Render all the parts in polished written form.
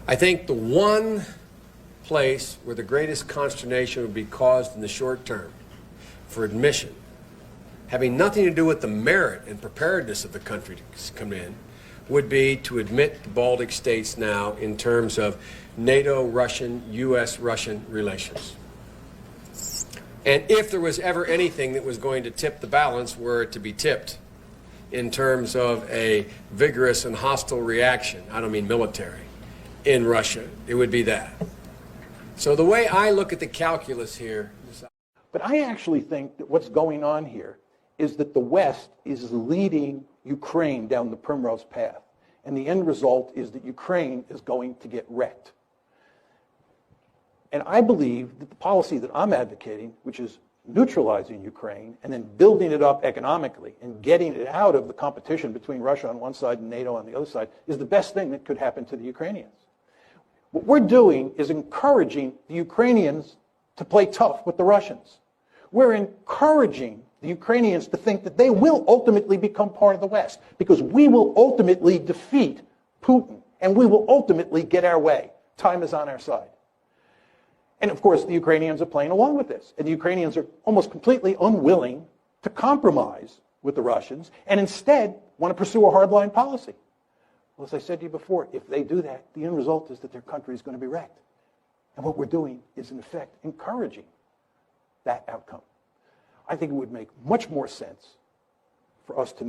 I think the one place where the greatest consternation would be caused in the short term for admission, having nothing to do with the merit and preparedness of the country to come in, would be to admit the Baltic states now in terms of NATO-Russian, U.S.-Russian relations. And if there was ever anything that was going to tip the balance, were it to be tipped in terms of a vigorous and hostile reaction, I don't mean military, in Russia, it would be that. So the way I look at the calculus here is... But I actually think that what's going on here is that the West is leading Ukraine down the primrose path. And the end result is that Ukraine is going to get wrecked. And I believe that the policy that I'm advocating, which is neutralizing Ukraine and then building it up economically and getting it out of the competition between Russia on one side and NATO on the other side, is the best thing that could happen to the Ukrainians. What we're doing is encouraging the Ukrainians to play tough with the Russians. We're encouraging the Ukrainians to think that they will ultimately become part of the West, because we will ultimately defeat Putin and we will ultimately get our way. Time is on our side. And of course, the Ukrainians are playing along with this. And the Ukrainians are almost completely unwilling to compromise with the Russians and instead want to pursue a hardline policy. Well, as I said to you before, if they do that, the end result is that their country is going to be wrecked. And what we're doing is, in effect, encouraging that outcome. I think it would make much more sense for us to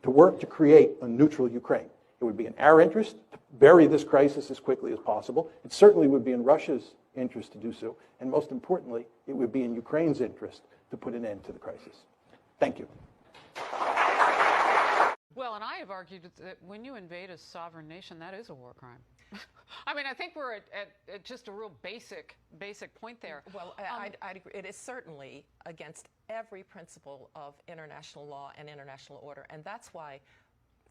work to create a neutral Ukraine. It would be in our interest to bury this crisis as quickly as possible. It certainly would be in Russia's interest to do so. And most importantly, it would be in Ukraine's interest to put an end to the crisis. Thank you. Well, and I have argued that when you invade a sovereign nation, that is a war crime. I mean, I think we're at just a real basic point there. Well, I'd agree. It is certainly against every principle of international law and international order, and that's why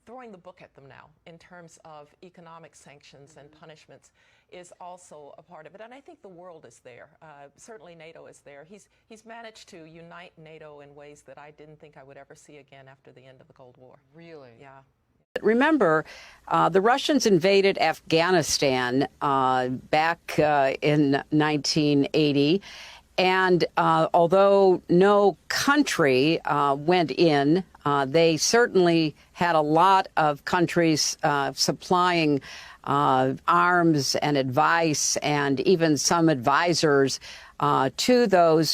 throwing the book at them now in terms of economic sanctions and punishments is also a part of it. And I think the world is there. Certainly NATO is there. He's managed to unite NATO in ways that I didn't think I would ever see again after the end of the Cold War. Really? Yeah. Remember, the Russians invaded Afghanistan back in 1980. And although no country went in, they certainly had a lot of countries supplying arms and advice and even some advisors to those who